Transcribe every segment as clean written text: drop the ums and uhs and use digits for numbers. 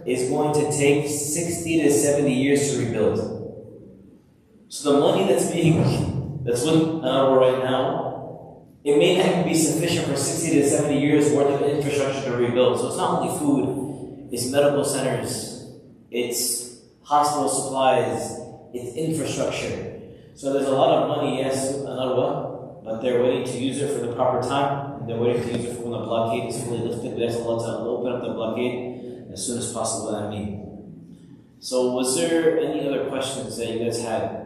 is going to take 60 to 70 years to rebuild. So the money that's with Anwar right now, it may not be sufficient for 60 to 70 years worth of infrastructure to rebuild. So it's not only food, it's medical centers, it's hospital supplies, it's infrastructure. So there's a lot of money, yes, Anwar, but they're waiting to use it for the proper time, and they're waiting to use it for when the blockade is fully lifted. We ask Allah to open up the blockade as soon as possible. Ameen. So was there any other questions that you guys had?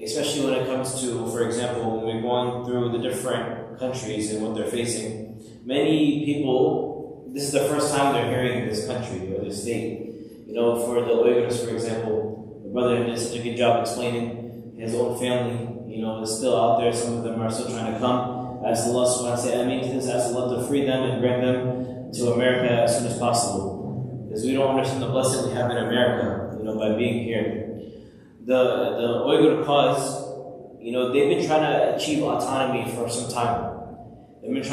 Especially when it comes to, for example, when we're going through the different countries and what they're facing, many people, this is the first time they're hearing this country or this state. For the Uyghurs, for example, the brother did such a good job explaining his own family, is still out there. Some of them are still trying to come. Ask Allah subhanahu wa ta'ala, say ameen to this, ask Allah to free them and bring them to America as soon as possible. Because we don't understand the blessing we have in America, by being here. The Uyghur cause, they've been trying to achieve autonomy for some time. They've been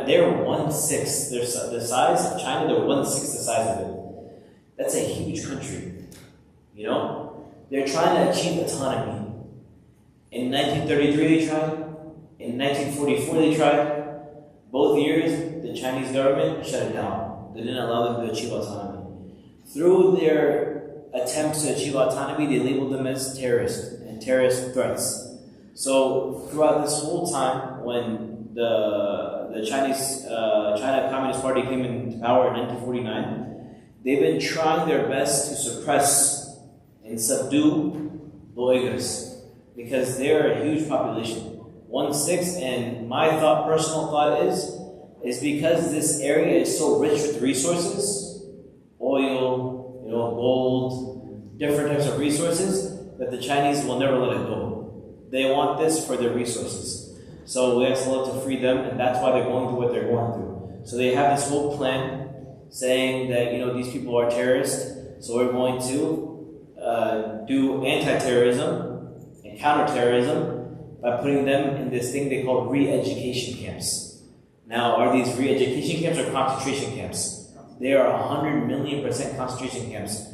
they're 1/6, the size of China, they're 1/6 the size of it. That's a huge country, They're trying to achieve autonomy. In 1933 they tried, in 1944 they tried. Both years, the Chinese government shut it down. They didn't allow them to achieve autonomy. Through their attempts to achieve autonomy, they labeled them as terrorists and terrorist threats. So throughout this whole time, when the China Communist Party came into power in 1949, they've been trying their best to suppress and subdue the Uyghurs because they're a huge population, 1/6. And my personal thought is because this area is so rich with resources, oil, gold, different types of resources, that the Chinese will never let it go. They want this for their resources. So we ask Allah to free them, and that's why they're going through what they're going through. So they have this whole plan saying that, these people are terrorists, so we're going to do anti-terrorism and counter-terrorism by putting them in this thing they call re-education camps. Now, are these re-education camps or concentration camps? They are 100 million% concentration camps.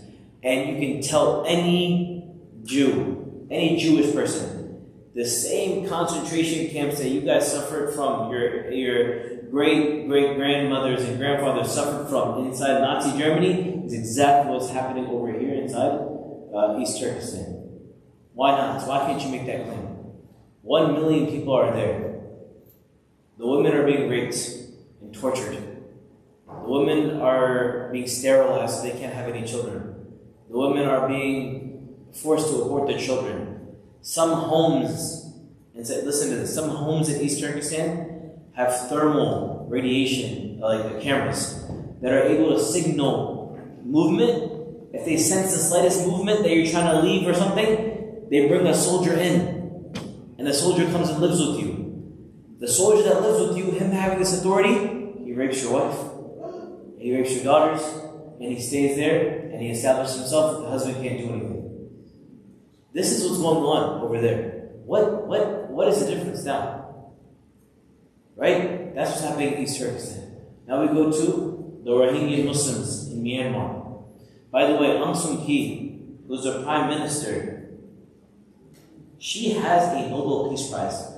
And you can tell any Jew, any Jewish person, the same concentration camps that you guys suffered from, your great-great-grandmothers and grandfathers suffered from inside Nazi Germany, is exactly what's happening over here inside East Turkestan. Why not? Why can't you make that claim? 1 million people are there. The women are being raped and tortured. The women are being sterilized so they can't have any children. The women are being forced to abort their children. Some homes, listen to this, some homes in East Turkestan have thermal radiation, like cameras, that are able to signal movement. If they sense the slightest movement that you're trying to leave or something, they bring a soldier in. And the soldier comes and lives with you. The soldier that lives with you, him having this authority, he rapes your wife. He rapes your daughters, and he stays there, and he establishes himself that the husband can't do anything. This is what's going on over there. What is the difference now? Right? That's what's happening in East Turkestan. Now we go to the Rohingya Muslims in Myanmar. By the way, Aung San Suu Kyi, who's the Prime Minister, she has a Nobel Peace Prize.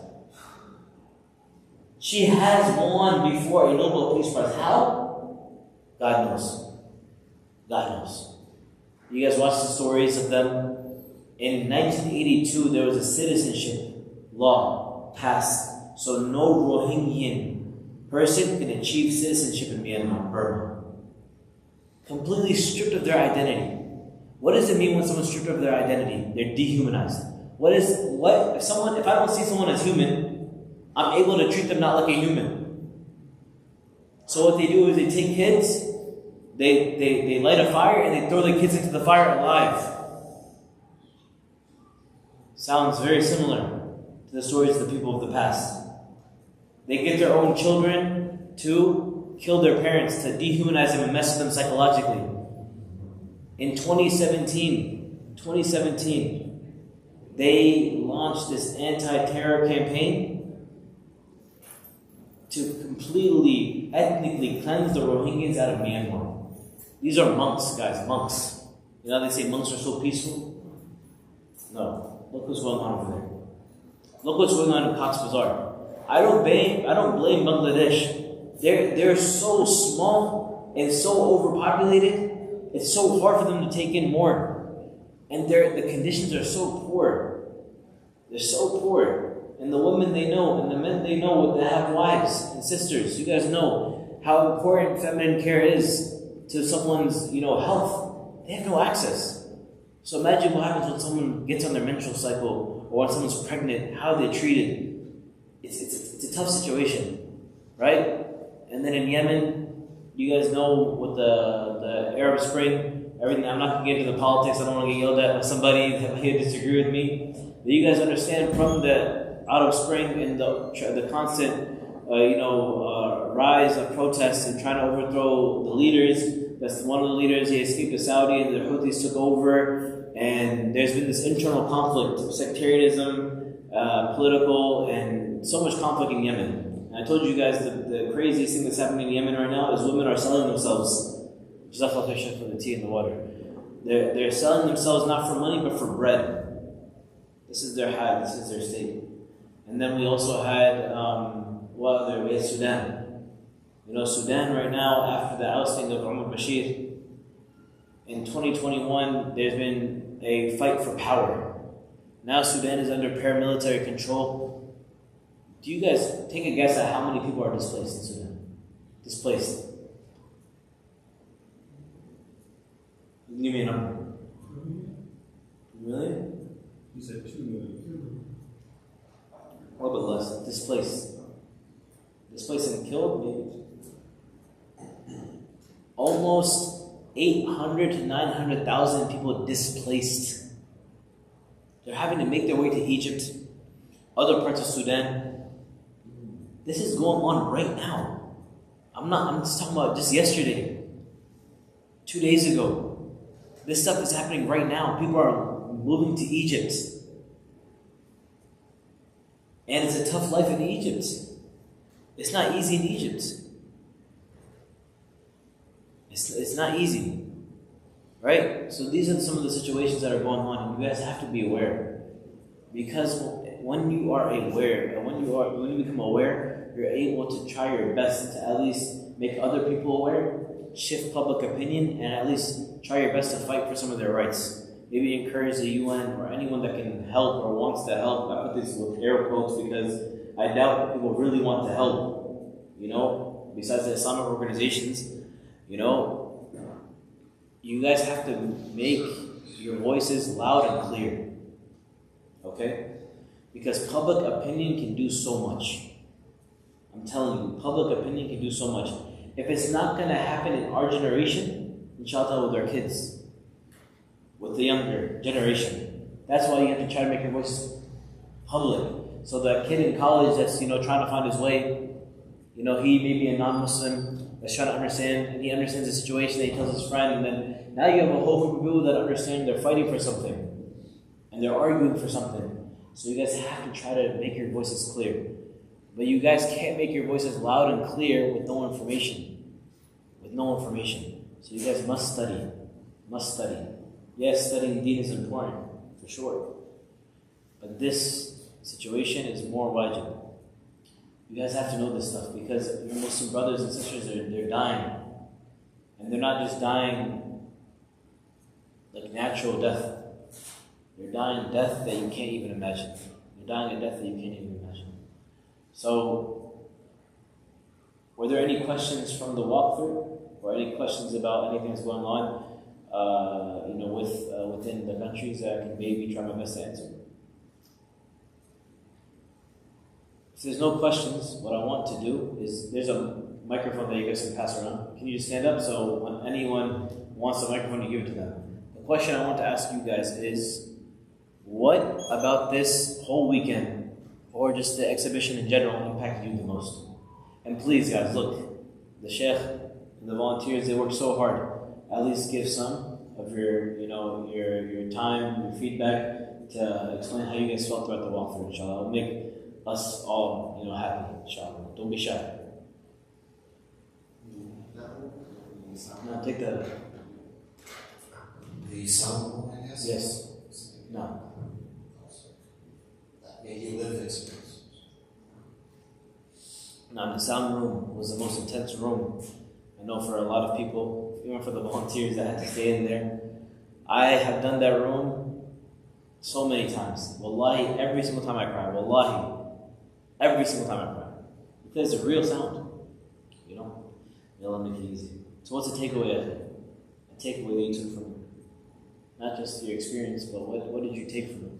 She has won before a Nobel Peace Prize. How? God knows. God knows. You guys watch the stories of them? In 1982, there was a citizenship law passed. So no Rohingyan person can achieve citizenship in Myanmar, Burma. Completely stripped of their identity. What does it mean when someone's stripped of their identity? They're dehumanized. If I don't see someone as human, I'm able to treat them not like a human. So what they do is they take kids, they light a fire, and they throw the kids into the fire alive. Sounds very similar to the stories of the people of the past. They get their own children to kill their parents, to dehumanize them and mess with them psychologically. In 2017, they launched this anti-terror campaign to completely, ethnically cleanse the Rohingyas out of Myanmar. These are monks, guys, monks. You know how they say monks are so peaceful? No. Look what's going on over there. Look what's going on in Cox's Bazar. I don't blame Bangladesh. They're so small and so overpopulated. It's so hard for them to take in more. And the conditions are so poor. They're so poor. And the women they know, and the men they know, they have wives and sisters. You guys know how important feminine care is to someone's, health. They have no access. So imagine what happens when someone gets on their menstrual cycle or when someone's pregnant, how they're treated. It's a tough situation, right? And then in Yemen, you guys know with the Arab Spring, everything. I'm not going to get into the politics. I don't want to get yelled at by somebody that may disagree with me. But you guys understand from the Arab Spring and the constant, rise of protests and trying to overthrow the leaders. That's one of the leaders. He escaped to Saudi, and the Houthis took over. And there's been this internal conflict, sectarianism, political, and so much conflict in Yemen. And I told you guys the craziest thing that's happening in Yemen right now is women are selling themselves. Jazakallah khair for the tea and the water. They're selling themselves not for money but for bread. This is their high. This is their state. And then we also had we had Sudan. Sudan right now, after the ousting of Umar Bashir, in 2021, there's been a fight for power. Now Sudan is under paramilitary control. Do you guys take a guess at how many people are displaced in Sudan? Displaced. Give me a number. Really? You said 2 million. A little bit less. Displaced. Displaced and killed, maybe. Almost 800 to 900,000 people displaced. They're having to make their way to Egypt, other parts of Sudan. This is going on right now. I'm just talking about just yesterday, 2 days ago. This stuff is happening right now. People are moving to Egypt. And it's a tough life in Egypt. It's not easy in Egypt. It's not easy. Right? So these are some of the situations that are going on, and you guys have to be aware. Because when you are aware, and when you become aware, you're able to try your best to at least make other people aware, shift public opinion, and at least try your best to fight for some of their rights. Maybe encourage the UN or anyone that can help or wants to help. I put this with air quotes because I doubt people really want to help. Besides the Islamic organizations, you guys have to make your voices loud and clear. Okay? Because public opinion can do so much. I'm telling you, public opinion can do so much. If it's not going to happen in our generation, inshallah with our kids, with the younger generation. That's why you have to try to make your voice public. So that kid in college that's trying to find his way, he may be a non-Muslim that's trying to understand, and he understands the situation, and he tells his friend, and then now you have a whole group of people that understand they're fighting for something, and they're arguing for something. So you guys have to try to make your voices clear. But you guys can't make your voices loud and clear with no information. So you guys must study. Yes, studying deen is important, for sure. But this situation is more wajib. You guys have to know this stuff because your Muslim brothers and sisters, they're dying. And they're not just dying like natural death. They're dying death that you can't even imagine. So, were there any questions from the walkthrough? Or any questions about anything that's going on, within the countries that I can maybe try my best to answer? If there's no questions, what I want to do is, there's a microphone that you guys can pass around. Can you just stand up so when anyone wants a microphone, you give it to them? The question I want to ask you guys is, what about this whole weekend, or just the exhibition in general, impacted you the most? And please guys, look, the sheikh and the volunteers, they work so hard. At least give some of your time, your feedback to explain how you guys felt throughout the walkthrough, inshallah. It'll make us all, happy, inshallah. Don't be shy. No, take that. The sound room, I guess? Yes. No. That made you live experience. No, the sound room was the most intense room. I know for a lot of people, even for the volunteers that had to stay in there. I have done that room so many times. Wallahi, every single time I cry. Wallahi, every single time I cry. Because it's a real sound. You know? It'll make it easy. So what's the takeaway of it? A takeaway that you took from it? Not just your experience, but what did you take from it?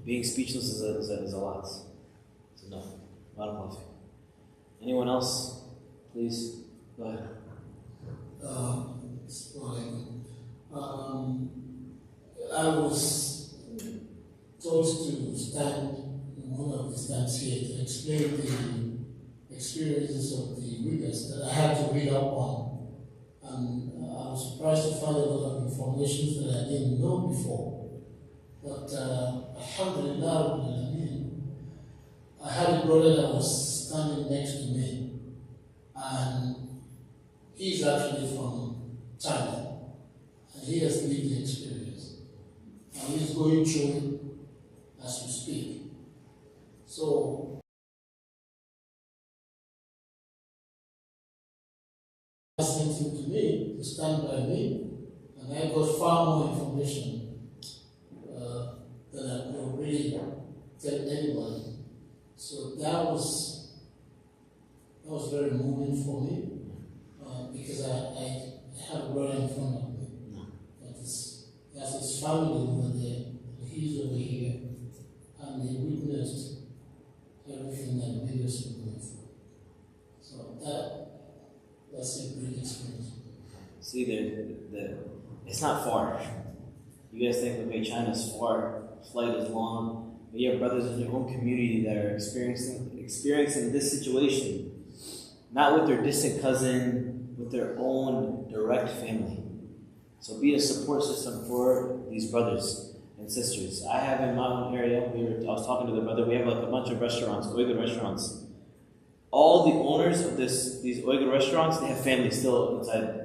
Being speechless is a lot. It's enough. Barakallahu fiik. Anyone else? Please, go ahead. I was told to stand in one of the stands here to explain the experiences of the Uyghurs that I had to read up on. And I was surprised to find a lot of information that I didn't know before. But alhamdulillah, I had a brother that was standing next to me, and he's actually from China, and he has lived the experience, and he's going through it as we speak. So, he sent him to me to stand by me, and I got far more information than I could really tell anybody. So that was very moving for me because I have a brother in front of me that's his family over there, and he's over here, and they witnessed everything that made us going through. So that's a great experience. See, it's not far. You guys think, okay, China's far, flight is long, but you have brothers in your own community that are experiencing this situation, not with their distant cousin, with their own direct family. So be a support system for these brothers and sisters. I have in my own area, I was talking to the brother, we have like a bunch of restaurants, Uyghur restaurants. All the owners of these Uyghur restaurants, they have families still inside,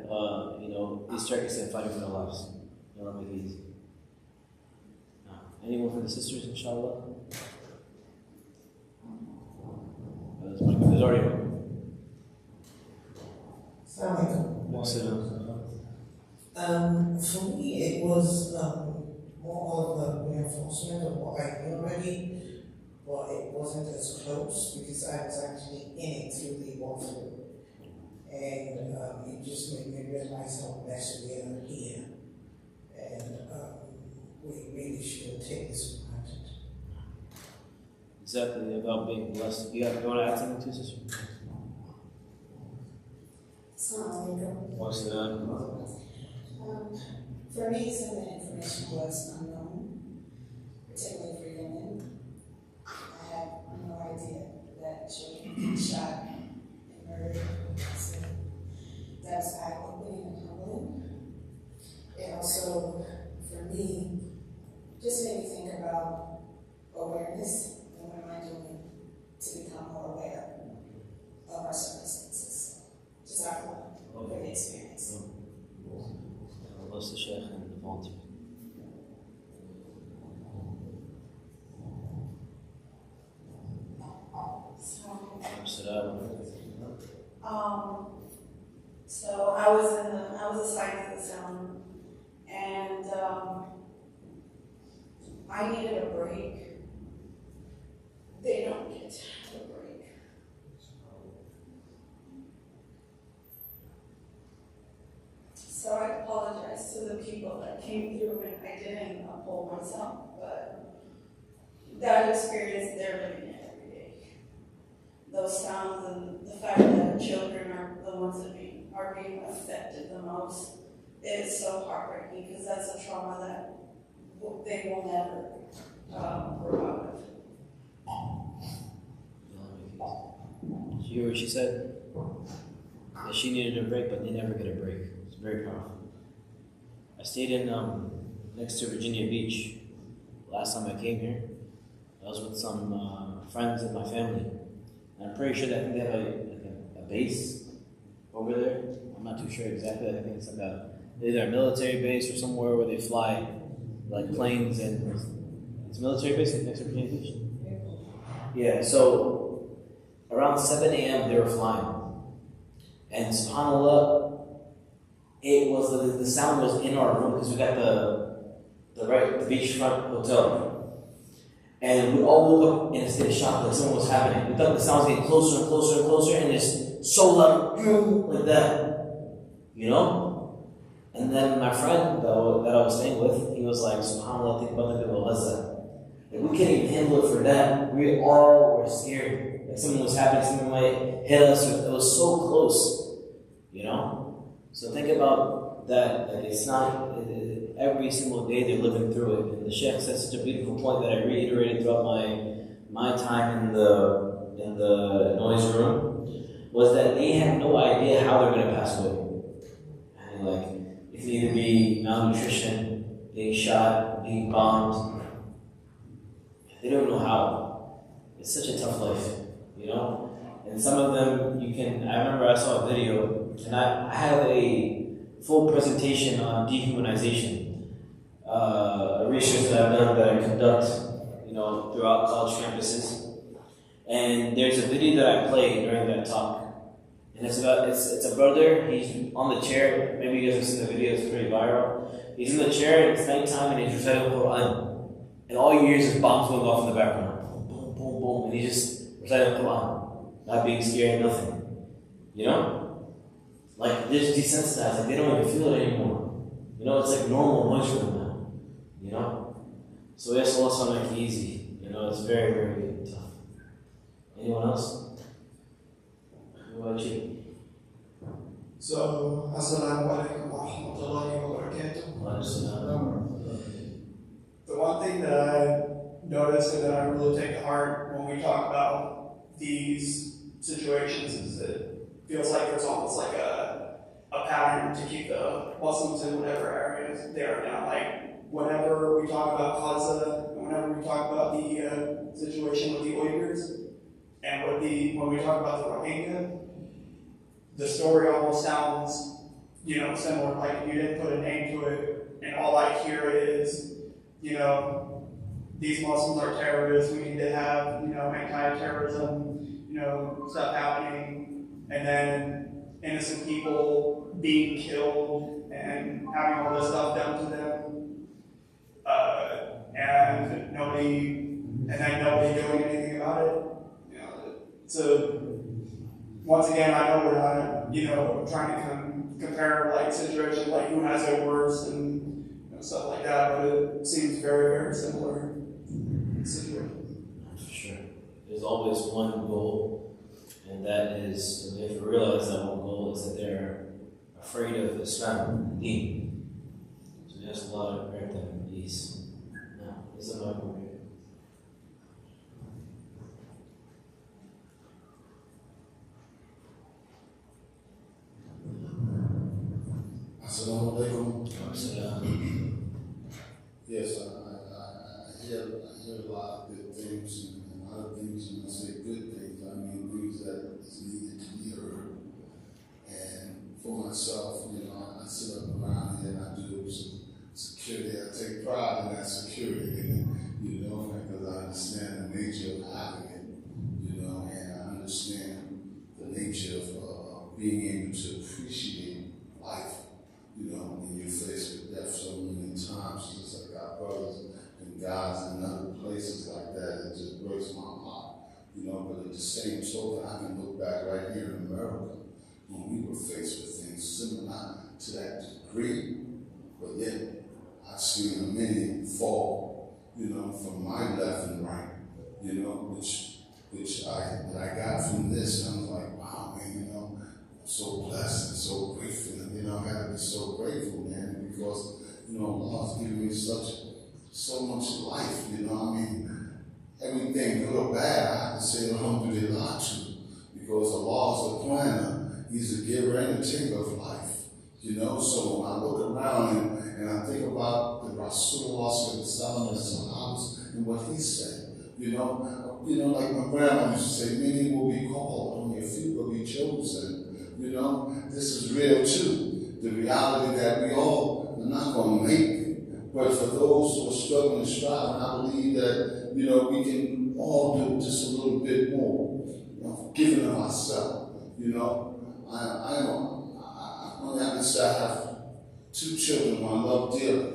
East Turkestan fighting for their lives. They'll make it easy. Anyone for the sisters, inshallah? There's already one. For me, it was more of a reinforcement of what I knew already, but it wasn't as close because I was actually in it through the warfare. And it just made me realize how blessed we are here. And we really should take this for granted. Exactly, about being blessed. You want to add something to sister? What's that? For me, some of the information was unknown, particularly for women. I had no idea that children get shot and murdered. So that was eye-opening and humbling. It also, for me, just made me think about awareness and what am I doing to become more aware of our circumstances. Just our over the experience. Bless the Sheikh and the volunteer. So I was assigned to the zone, and I needed a break. They don't get a break. So I apologize to the people that came through, and I didn't uphold myself, but that experience, they're living it every day. Those sounds and the fact that children are the ones that are being affected the most is so heartbreaking because that's a trauma that they will never grow out of. Did you hear what she said? That she needed a break, but they never get a break. It's very powerful. I stayed in next to Virginia Beach last time I came here. I was with some friends of my family. And I'm pretty sure that they have a base over there. I'm not too sure exactly. I think it's like either a military base or somewhere where they fly like planes and it's a military base next to Virginia Beach. Yeah, so around 7 a.m. they were flying. And subhanAllah, it was the sound was in our room because we got the beachfront hotel. And we all woke up in a state of shock, like something was happening. We thought the sound was getting closer and closer and closer, and it's so loud, like that, you know? And then my friend that I was staying with, he was like, subhanAllah, think about the people of Gaza. Like, we couldn't even handle it for that. We all were scared. Like something was happening, something might hit us. It was so close, you know? So think about that. Like it's not, every single day they're living through it. And the Sheikh said such a beautiful point that I reiterated throughout my time in the noise room, was that they have no idea how they're going to pass away. And like, it can either be malnutrition, being shot, being bombed. They don't know how. It's such a tough life, you know? And some of them, I remember I saw a video, and I have a full presentation on dehumanization. A research that I've done that I conduct, you know, throughout college campuses. And there's a video that I played during that talk. And it's a brother, he's on the chair, maybe you guys have seen the video, it's pretty viral. He's in the chair and it's nighttime and he's reciting the Quran. And all you hear is bombs going off in the background. Boom, boom, boom, boom. And he's just reciting the Quran. Not being scared, nothing. You know? Like, they're just desensitized, like they don't even feel it anymore. You know, it's like normal noise for them now. You know? So yes, Allah make it easy. You know, it's very, very tough. Anyone else? What about you? So, Assalamu alaikum wa rahmatullahi wa barakatuh. The one thing that I noticed and that I really take to heart when we talk about these situations is that it feels like there's almost like a pattern to keep the Muslims in whatever areas they are now. Like, whenever we talk about Gaza, whenever we talk about the situation with the Uyghurs, and when we talk about the Rohingya, the story almost sounds, you know, similar. Like, you didn't put a name to it, and all I hear is, you know, these Muslims are terrorists. We need to have, you know, anti-terrorism, you know, stuff happening, and then innocent people being killed and having all this stuff done to them, and then nobody doing anything about it. You know, so once again, I know we're not, you know, trying to compare like situations like who has it worse and, you know, stuff like that, but it seems very, very similar situation. For sure. There's always one goal, and that is, and we have to realize that one goal is that they're afraid of Islam, Deen. So there's a lot of prayer that peace. No, this is my point. Assalamu alaikum. Yes, I hear a lot of good things and a lot of things, and I say good things, I mean things that is needed to be heard. And for myself, you know, I sit up around here and I do some security. I take pride in that security, you know, because I understand the nature of having it, you know, and I understand the nature of being able to appreciate life. You know, when you're faced with death so many times, just like our brothers in Gaza and other places like that, it just breaks my heart. You know, but at the same token, I can look back right here in America when we were faced with things similar, not to that degree, but yet I've seen many fall, you know, from my left and right, you know, which I got from this, and I was like, wow, man, you know, I'm so blessed and so grateful. You know, I gotta be so grateful, man, because, you know, Allah's given me so much life, you know. I mean, everything good or bad, I have to say alhamdulillah to, because Allah is the planner, He's the giver and the taker of life, you know. So when I look around and I think about the Rasulullah Sallallahu and what he said, you know, like my grandma used to say, many will be called, only a few will be chosen. You know, to strive, and I believe that, you know, we can all do just a little bit more, you know, forgiving of ourselves. You know, I only have to say I have 2 children who I love dearly.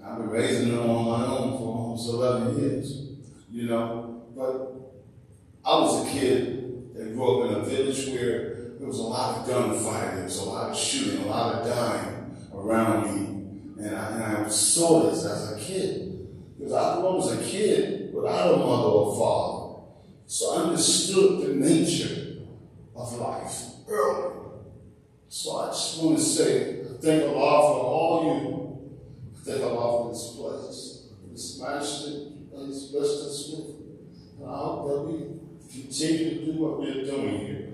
I've been raising them on my own for almost 11 years, you know. But I was a kid that grew up in a village where there was a lot of gunfighting, there was a lot of shooting, a lot of dying around me. And I saw this as a kid. Because I grew up as a kid without a mother or father. So I understood the nature of life early. So I just want to say, thank Allah for all you. Thank Allah for this place. This magic place blessed us with. And I hope that we continue to do what we're doing here.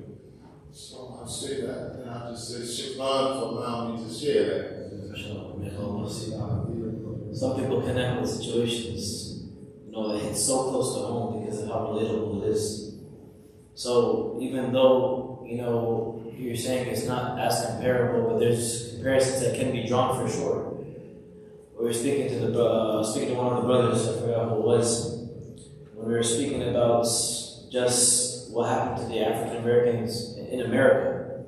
So I'll say that, and I'll just say shukran for allowing me to share that. Some people connect with situations, you know, that hit so close to home because of how relatable it is. So even though, you know, you're saying it's not as comparable, but there's comparisons that can be drawn for sure. We were speaking to one of the brothers, I forgot who it was, when we were speaking about just what happened to the African Americans in America.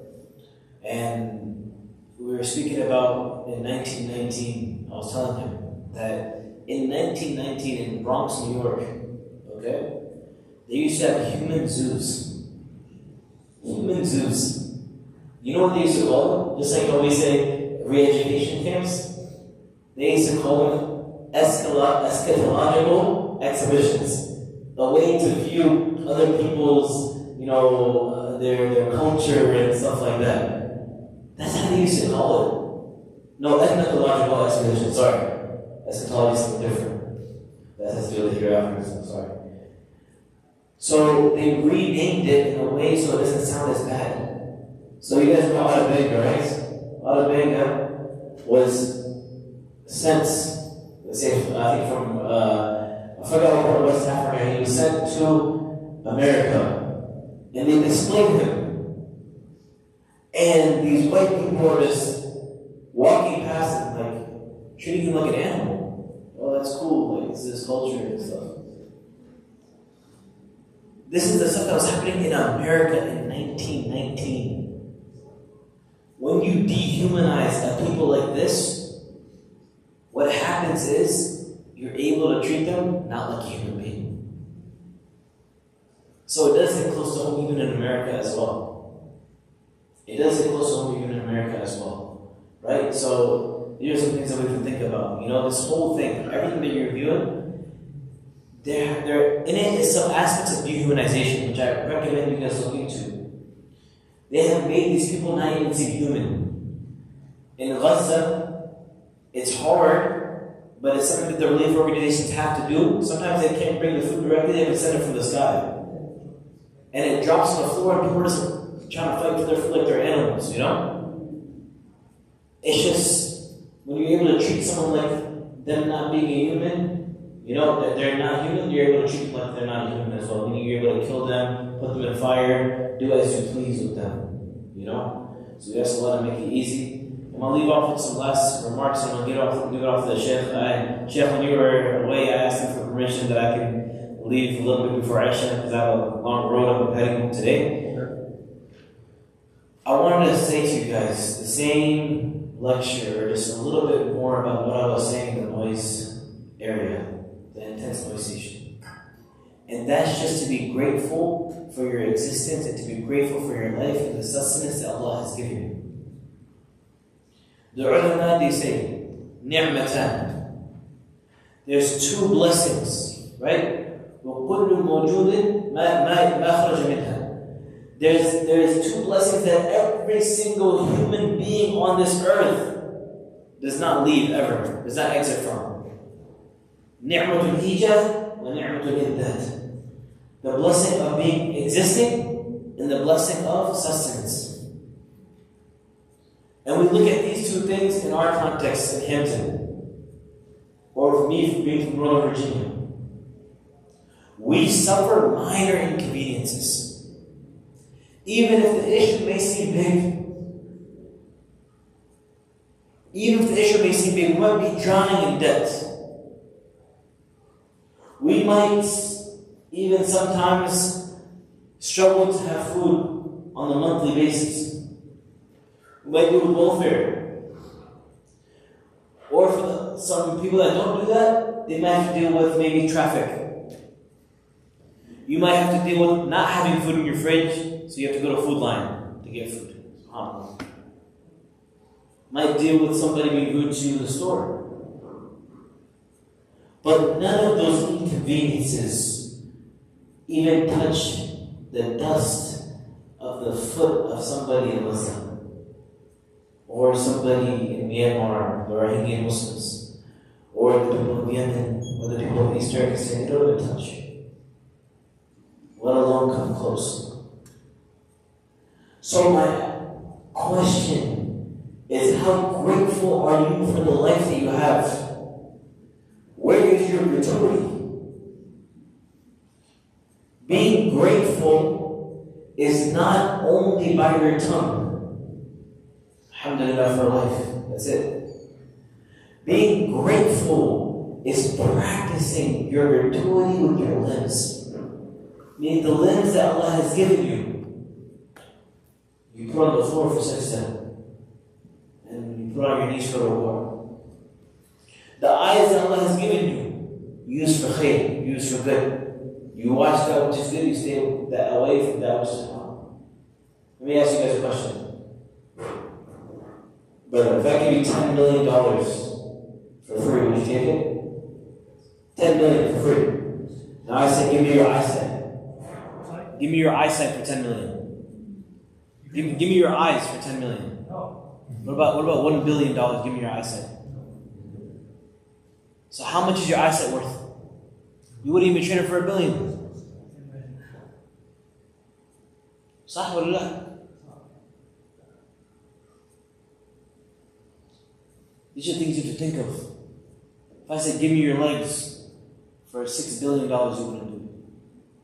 And we were speaking about in 1919, I was telling him that in 1919 in Bronx, New York, okay, they used to have human zoos. Human zoos. You know what they used to call them? Just like how we say re-education camps? They used to call them eschatological exhibitions. A way to view other people's, you know, their culture and stuff like that. That's how they used to call it. No, ethnological exhibition, sorry. Eschatology is something different. That has to do with hereafter, I'm sorry. So they renamed it in a way so it doesn't sound as bad. So you guys know Adabenga, right? Adabenga was sent, let's say, I think from, I forgot what part of West Africa, he was sent to America. And they displayed him. And these white people were just walking past him, like, treating him like an animal. Oh, that's cool, like, it's this culture and stuff. This is the stuff that was happening in America in 1919. When you dehumanize a people like this, what happens is you're able to treat them not like a human being. So it does get close to home even in America as well. It does get close to home even in America as well. Right? So these are some things that we can think about. You know, this whole thing, everything that you're viewing, there in it is some aspects of dehumanization, which I recommend you guys look into. They have made these people not even seem human. In Gaza, it's hard, but it's something that the relief organizations have to do. Sometimes they can't bring the food directly, they have to send it from the sky. And it drops on the floor and people are just trying to fight for their food like they're animals, you know? It's just, when you're able to treat someone like them not being a human, you know, they're not human, you're able to treat them like they're not human as well. Meaning you're able to kill them, put them in fire, do as you please with them, you know? So we ask Allah to make it easy. I'm going to leave off with some last remarks and I'll give it off to the Sheikh. Sheikh, when you were away, I asked him for permission that I can leave a little bit before Aisha because I have a long road I'm heading home today. I wanted to say to you guys the same lecture, just a little bit more about what I was saying in the noise area, the intense noise station. And that's just to be grateful for your existence and to be grateful for your life and the sustenance that Allah has given you. The ulama, they say, ni'matan. There's 2 blessings, right? وَكُلُّ مَوْجُودٍ مَا خَرَجَ مِنْهَا. There's 2 blessings that every single human being on this earth does not leave ever, does not exit from. Ni'matul hijab wa ni'matul imdad. The blessing of being existing and the blessing of sustenance. And we look at these 2 things in our context in Hampton, or for me being from Northern Virginia. We suffer minor inconveniences. Even if the issue may seem big, we might be drowning in debt. We might even sometimes struggle to have food on a monthly basis. We might deal with welfare. Or for some people that don't do that, they might have to deal with maybe traffic. You might have to deal with not having food in your fridge, so you have to go to Food Line to get food. Might deal with somebody being rude to you in the store. But none of those inconveniences even touch the dust of the foot of somebody in Muslim, or somebody in Myanmar, the Rohingya Muslims, or the people of Yemen, or the people of East Turkestan. They don't even touch you, let alone come close. So my question is, how grateful are you for the life that you have? Where is your gratuity? Being grateful is not only by your tongue. Alhamdulillah for life. That's it. Being grateful is practicing your gratuity with your limbs. Meaning the limbs that Allah has given you. You put on the floor for sajda. And you put on your knees for reward. The eyes that Allah has given you, use for khair, use for good. You watch that which is good, you stay away from that which is wrong. Let me ask you guys a question. Brother, if I give you $10 million for free, would you take it? $10 million for free. Now I say, give me your eyesight. Give me your eyesight for $10 million. Give me your eyes for $10 million. What about $1 billion? Give me your eyesight. So how much is your eyesight worth? You wouldn't even trade it for $1 billion. Sah wallah. These are things you have to think of. If I said, give me your legs for $6 billion, you wouldn't do it.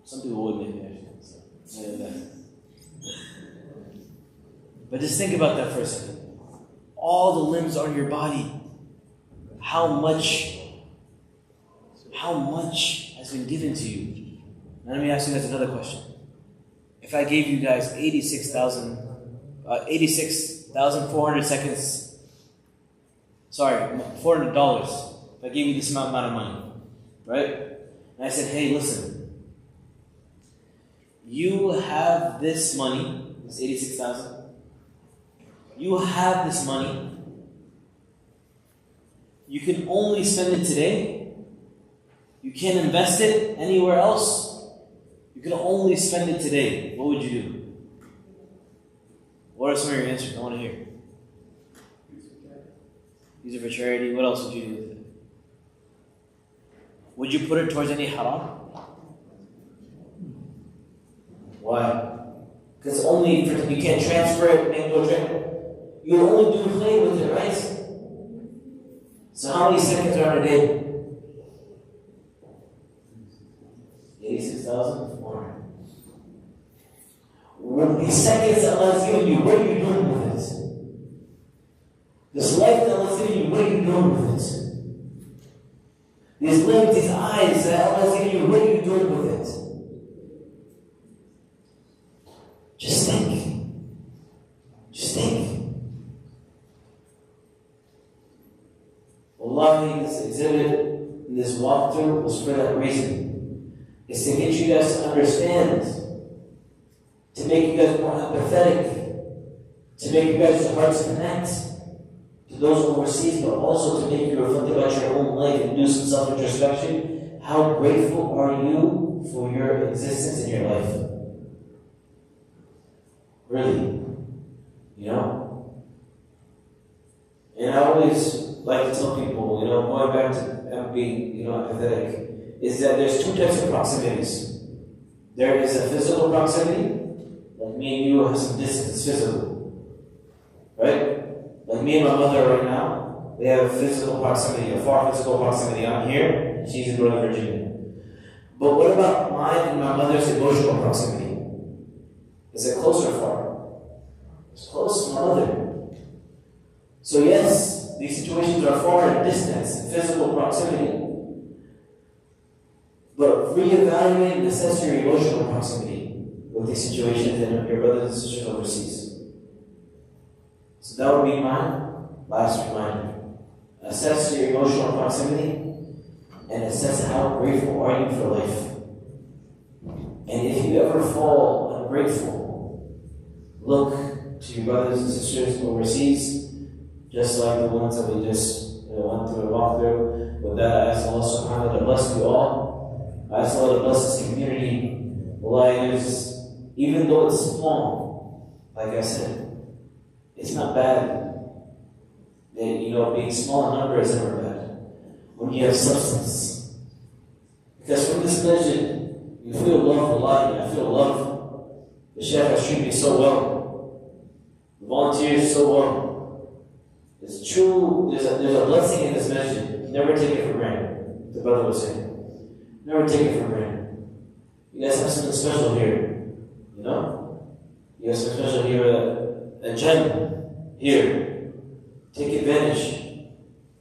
Some people would maybe actually. But just think about that for a second. All the limbs on your body. How much has been given to you? Now let me ask you guys another question. If I gave you guys 86,400 seconds, $400, if I gave you this amount of money, right? And I said, hey, listen, you have this money, this 86,000, you have this money, you can only spend it today. You can't invest it anywhere else. You can only spend it today. What would you do? What are some of your answers? I want to hear. Use it for charity. What else would you do with it? Would you put it towards any haram? Why? Because you can't transfer it, make no transfer. You only do play with it, right? So how many seconds are in a day? 86,400. When these seconds that Allah has given you, what are you doing with it? This life that Allah has given you, what are you doing with it? These limbs, these eyes that Allah has given you, what are you doing with it? Just think. Just think. Wallahi, this exhibit, this walkthrough was for that reason. It's to get you guys to understand, to make you guys more empathetic, to make you guys' hearts connect to those overseas, but also to make you reflect about your own life and do some self-introspection. How grateful are you for your existence in your life? Really? You know? And I always like to tell people, going back to being, empathetic, is that there's two types of proximities. There is a physical proximity, like me and you have some distance physical. Right? Like me and my mother right now, we have a physical proximity, a far physical proximity. I'm here, she's in Northern Virginia. But what about mine and my mother's emotional proximity? Is it close or far? It's close to my mother. So yes, these situations are far in distance, in physical proximity. But reevaluate and assess your emotional proximity with these situations and your brothers and sisters overseas. So that would be my last reminder. Assess your emotional proximity and assess how grateful are you for life. And if you ever fall ungrateful, look to your brothers and sisters overseas, just like the ones that we just went through and walked through. With that, I ask Allah subhanahu wa ta'ala to bless you all. I ask Allah to bless this community. Allah, even though it's small, like I said, it's not bad. Being small in number is never bad. When you have substance. Because from this masjid, you feel love, Allah, I feel love. The Shaykh has treated me so well. The volunteers so well. It's true, there's a blessing in this masjid. Never take it for granted. The brother was saying. Never take it for granted. You guys have something special here. You know? You have something special here, a gem here. Take advantage.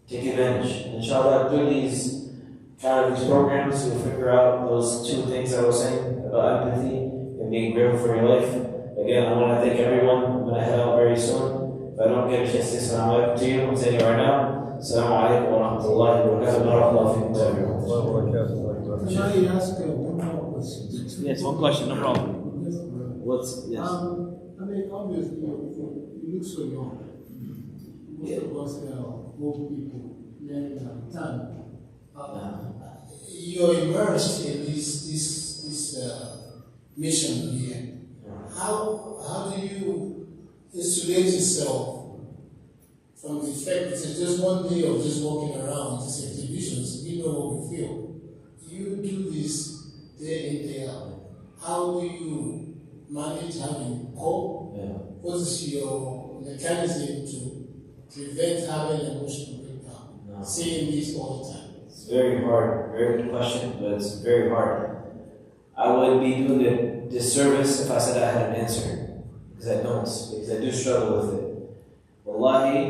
Take advantage. And inshallah, through these programs, you'll figure out those two things I was saying about empathy and being grateful for your life. Again, I want to thank everyone. I'm going to head out very soon. If I don't get a chance to say assalamu alaikum to you, I'm saying it right now. Assalamu alaikum wa rahmatullahi wa barakatuh. Barakallahu fikum to everyone. Can I ask one more question? Yes, one question, no problem. Yes. Obviously, you look so young. Most of us are old people, men at the time. You're immersed in this mission here. How do you isolate yourself from the fact that it's just one day of just walking around, just exhibitions? We know what we feel. You do this day in, day out. How do you manage? How do you cope? What is your mechanism to prevent having an emotional breakdown? Seeing this all the time. It's very hard. Very good question, but it's very hard. I would be doing a disservice if I said I had an answer. Because I don't. Because I do struggle with it. Wallahi,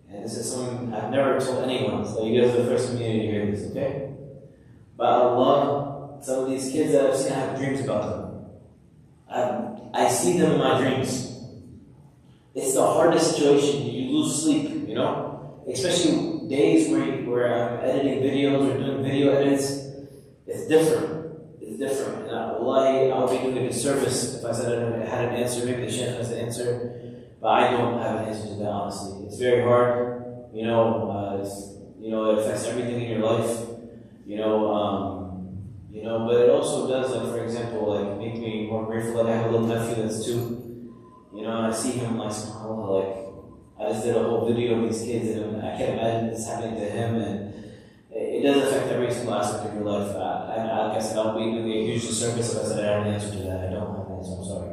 and this is something I've never told anyone, so you guys are the first community to hear this, okay? But Allah, some of these kids that I've seen, I have dreams about them. I see them in my dreams. It's the hardest situation. You lose sleep, you know? Especially days where I'm editing videos or doing video edits. It's different. It's different. And wallahi, I would be doing a disservice if I said I had an answer. Maybe the Shaykh has the answer. But I don't have an answer to that, honestly. It's very hard. It affects everything in your life. But it also does, like, for example, make me more grateful that I have a little nephew that's 2. And I see him, I just did a whole video of these kids, and I can't imagine this happening to him, and it does affect every single aspect of your life. Like I said, I'll be doing a huge disservice if I said I had an answer to that. I don't have an answer, I'm sorry.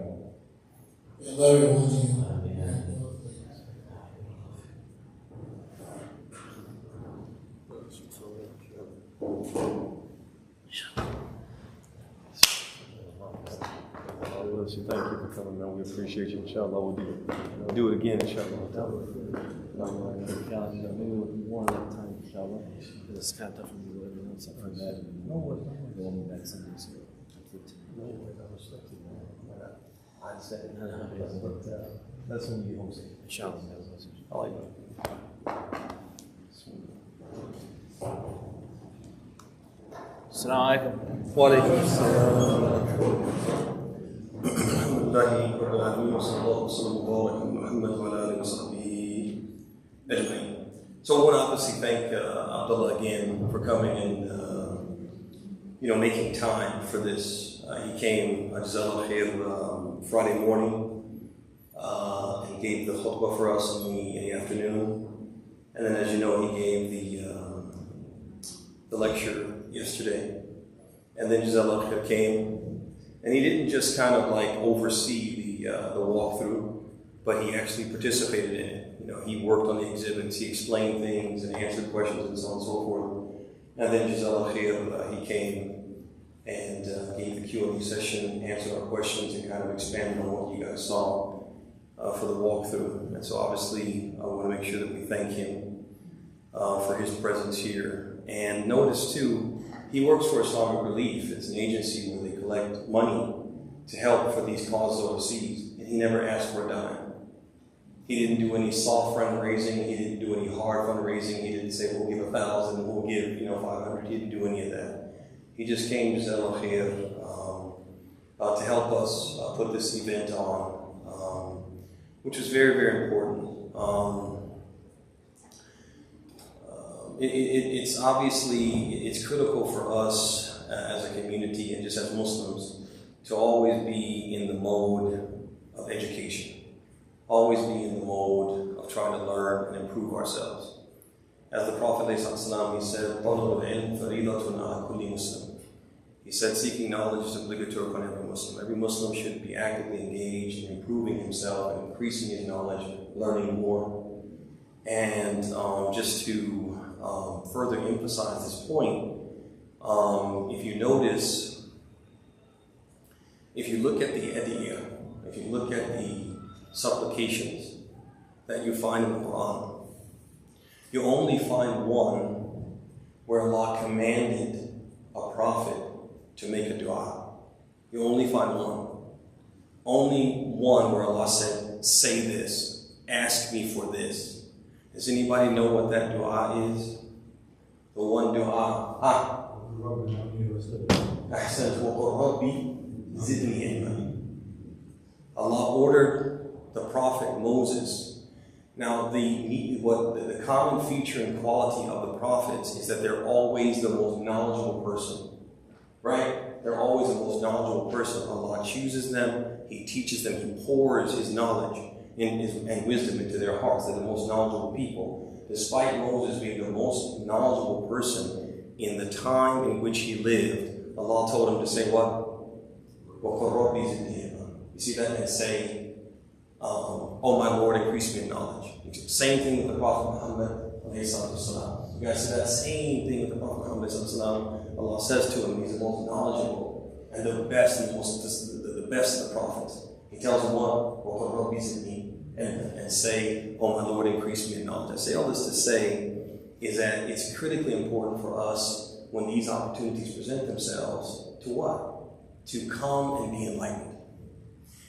Thank you for coming, man. We appreciate you. Inshallah, we'll do it again, inshallah. Maybe one at a time, inshallah. It's kind of tough for me to learn something like that. They want me back Sunday, so I said, that's when you homesick. Inshallah. I like that. Assalamu alaikum. Wa alaikum assalam. Alhamdulillahi Rabbil Alameen, wa sallallahu wa sallam wa Muhammad wa ala alihi wa sahbihi ajma'in. So I want to obviously thank Abdullah again for coming and making time for this. He came Jazakallah khair Friday morning and gave the khutbah for us in the afternoon, and then, as you know, he gave the lecture yesterday, and then Jazakallah khair came. And he didn't just kind of oversee the walkthrough, but he actually participated in it. He worked on the exhibits, he explained things and answered questions and so on and so forth. And then Jazakallah khair, he came and gave the Q A session, answered our questions, and kind of expanded on what you guys saw for the walkthrough. And so obviously, I want to make sure that we thank him for his presence here. And notice too, He works for Islamic Relief. It's an agency where they collect money to help for these causes overseas. And he never asked for a dime. He didn't do any soft fundraising. He didn't do any hard fundraising. He didn't say, we'll give 1,000, we'll give 500. He didn't do any of that. He just came to to help us put this event on, which was very, very important. It's obviously, it's critical for us as a community and just as Muslims to always be in the mode of education, always be in the mode of trying to learn and improve ourselves. As the Prophet ﷺ, he said, طَلَبُ الْعِلْمِ فَرِيضَةٌ عَلَى كُلِّ مُسْلِمٍ. He said, seeking knowledge is obligatory upon every Muslim. Every Muslim should be actively engaged in improving himself and increasing his knowledge, learning more. And just to further emphasize this point, if you notice, if you look at the supplications that you find in the Quran, you only find one where Allah commanded a prophet to make a dua. You only find one. Only one where Allah said, say this, ask me for this. Does anybody know what that dua is? The one dua. Allah ordered the Prophet Moses. Now, the common feature and quality of the prophets is that they're always the most knowledgeable person. Right? They're always the most knowledgeable person. Allah chooses them, He teaches them, He pours His knowledge and wisdom into their hearts. They're the most knowledgeable people. Despite Moses being the most knowledgeable person in the time in which he lived, Allah told him to say what? You see that? And say, oh my Lord, increase me in knowledge. Same thing with the Prophet Muhammad. You guys see that same thing with the Prophet Muhammad. Allah says to him, he's the most knowledgeable and the best and the best of the prophets. He tells him what? And say, oh my Lord, increase me in knowledge. I say all this to say is that it's critically important for us when these opportunities present themselves to what? To come and be enlightened.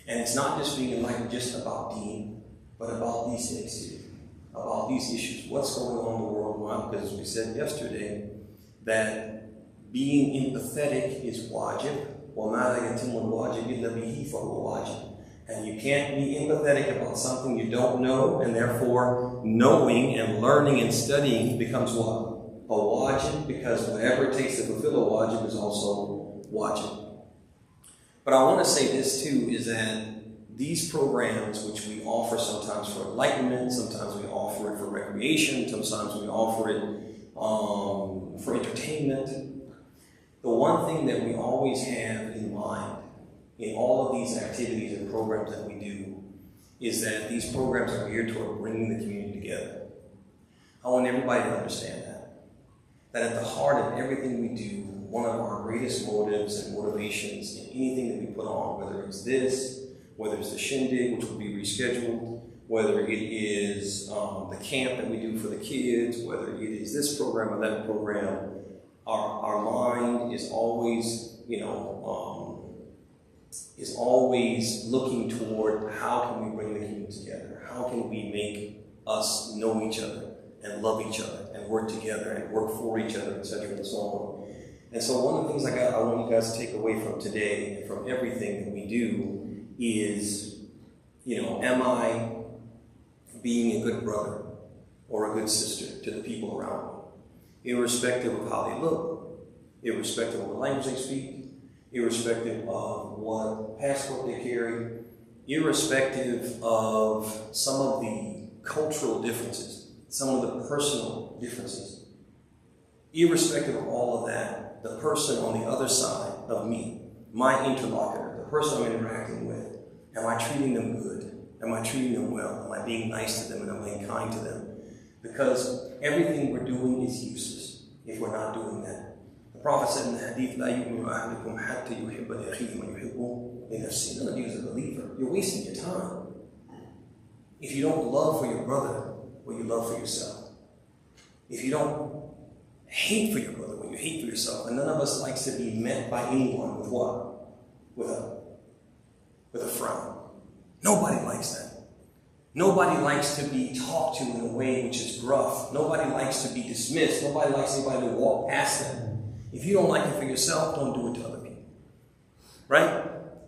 And it's not just being enlightened just about deen, but about these things too. About these issues. What's going on in the world? Why? Because as we said yesterday, that being empathetic is wajib. And you can't be empathetic about something you don't know, and therefore knowing and learning and studying becomes what? A wajib, because whatever it takes to fulfill a wajib is also wajib. But I want to say this too, is that these programs, which we offer sometimes for enlightenment, sometimes we offer it for recreation, sometimes we offer it for entertainment, the one thing that we always have in mind in all of these activities and programs that we do is that these programs are geared toward bringing the community together. I want everybody to understand that. That at the heart of everything we do, one of our greatest motives and motivations in anything that we put on, whether it's this, whether it's the shindig, which will be rescheduled, whether it is the camp that we do for the kids, whether it is this program or that program, our mind is always, is always looking toward how can we bring the community together? How can we make us know each other and love each other and work together and work for each other, etc. and so on. And so one of the things I want you guys to take away from today and from everything that we do is, am I being a good brother or a good sister to the people around me? Irrespective of how they look, irrespective of what language they speak, irrespective of what passport they carry, irrespective of some of the cultural differences, some of the personal differences. Irrespective of all of that, the person on the other side of me, my interlocutor, the person I'm interacting with, am I treating them good? Am I treating them well? Am I being nice to them and am I being kind to them? Because everything we're doing is useless if we're not doing that. The Prophet said in the hadith, "La yu'minu ahadukum hatta yuhibba li akhihi ma yuhibbu li nafsihi." None of you is a believer. You're wasting your time if you don't love for your brother what you love for yourself. If you don't hate for your brother when you hate for yourself. And none of us likes to be met by anyone with what? With a frown. Nobody likes that. Nobody likes to be talked to in a way which is gruff. Nobody likes to be dismissed. Nobody likes anybody to walk past them. If you don't like it for yourself, don't do it to other people. Right?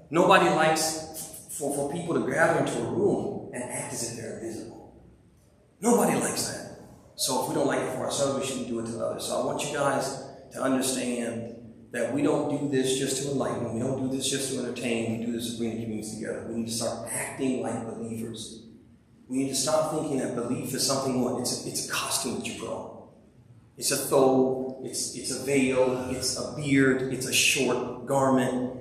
Nobody likes for people to gather into a room and act as if they're invisible. Nobody likes that. So if we don't like it for ourselves, we shouldn't do it to others. So I want you guys to understand that we don't do this just to enlighten. We don't do this just to entertain. We do this to bring the communities together. We need to start acting like believers. We need to stop thinking that belief is something what? It's a costume that you put on. It's a thobe, it's a veil, it's a beard, it's a short garment.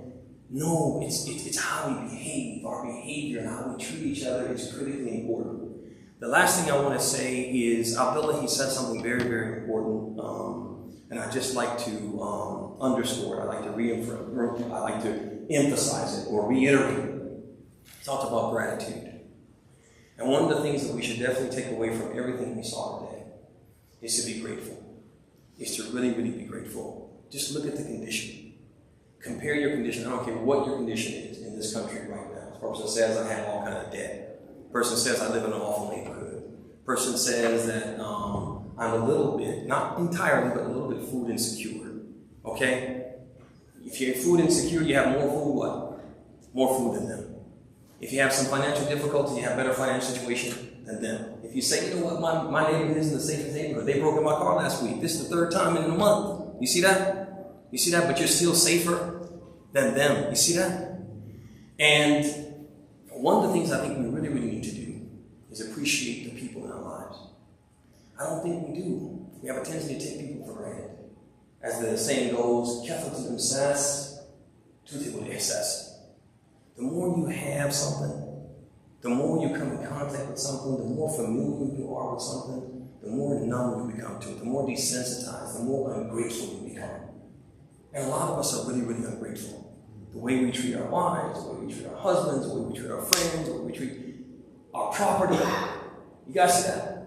No, it's how we behave. Our behavior and how we treat each other is critically important. The last thing I want to say is, Abdullah, he said something very, very important, and I just like to underscore it. I like to emphasize it or reiterate it. He talked about gratitude. And one of the things that we should definitely take away from everything we saw today is to be grateful. Is to really, really be grateful. Just look at the condition. Compare your condition. I don't care what your condition is in this country right now. The person says I have all kind of debt. Person says I live in an awful neighborhood. Person says that I'm a little bit, not entirely, but a little bit food insecure. Okay? If you're food insecure, you have more food what? More food than them. If you have some financial difficulty, you have better financial situation than them. If you say, you know what, my neighborhood isn't the safest neighborhood. They broke in my car last week. This is the 3rd time in a month. You see that? You see that? But you're still safer than them. You see that? And one of the things I think we really, really need to do is appreciate the people in our lives. I don't think we do. We have a tendency to take people for granted. As the saying goes, كثرة الإمساس تذهب الإحساس. The more you have something, the more you come in contact with something, the more familiar you are with something, the more numb you become to it, the more desensitized, the more ungrateful you become. And a lot of us are really, really ungrateful. The way we treat our wives, the way we treat our husbands, the way we treat our friends, the way we treat our property. You guys see that?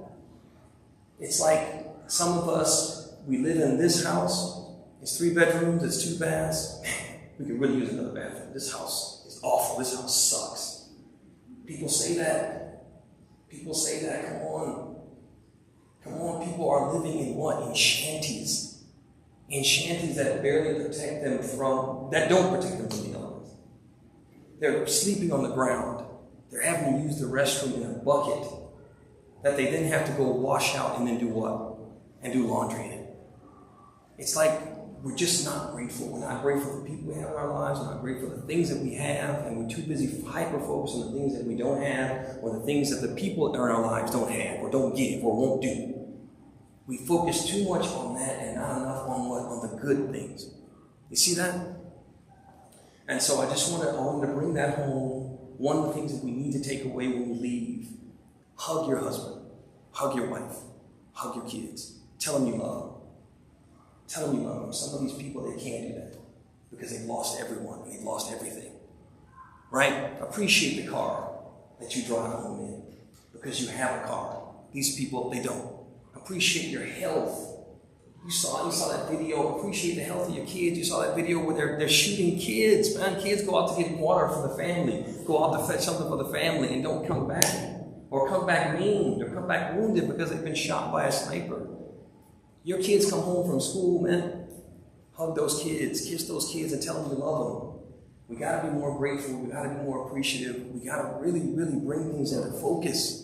It's like some of us, we live in this house, it's 3 bedrooms, it's 2 baths. Man, we could really use another bathroom. This house is awful. This house sucks. People say that. People say that. Come on. Come on. People are living in what? In shanties. In shanties that barely protect them from, that don't protect them from the elements. They're sleeping on the ground. They're having to use the restroom in a bucket that they then have to go wash out and then do what? And do laundry in it. It's like we're just not grateful. We're not grateful for the people we have in our lives. We're not grateful for the things that we have. And we're too busy hyper-focused on the things that we don't have or the things that the people in our lives don't have or don't give or won't do. We focus too much on that and not enough on what? On the good things. You see that? And so I wanted to bring that home. One of the things that we need to take away when we leave, hug your husband, hug your wife, hug your kids. Tell them you love them. Tell them you love them. Some of these people, they can't do that because they've lost everyone and they've lost everything. Right? Appreciate the car that you drive home in because you have a car. These people, they don't. Appreciate your health. You saw that video. Appreciate the health of your kids. You saw that video where they're shooting kids. Man, kids go out to get water for the family. Go out to fetch something for the family and don't come back. Or come back maimed. Or come back wounded because they've been shot by a sniper. Your kids come home from school, man. Hug those kids. Kiss those kids and tell them you love them. We got to be more grateful. We got to be more appreciative. We got to really, really bring things into focus.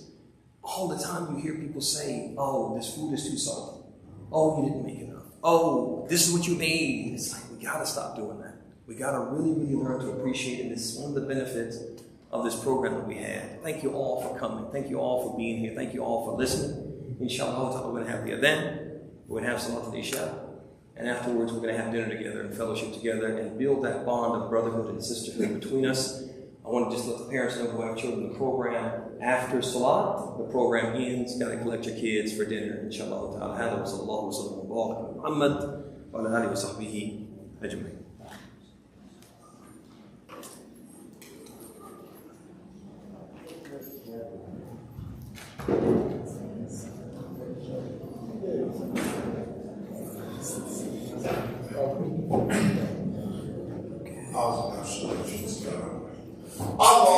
All the time you hear people say, oh, this food is too salty. Oh, you didn't make enough. Oh, this is what you made. It's like, we got to stop doing that. We got to really, really learn to appreciate it. This is one of the benefits of this program that we had. Thank you all for coming. Thank you all for being here. Thank you all for listening. Inshallah, we're going to have the event. We're going to have Salat al-Isha. And afterwards, we're going to have dinner together and fellowship together and build that bond of brotherhood and sisterhood between us. I want to just let the parents know who have children in the program. After Salat, the program ends. Got to collect your kids for dinner. Inshallah ta'ala. هذا وصلى الله وسلم وبارك على محمد وعلى آله وصحبه أجمعين. الشرعية. Allah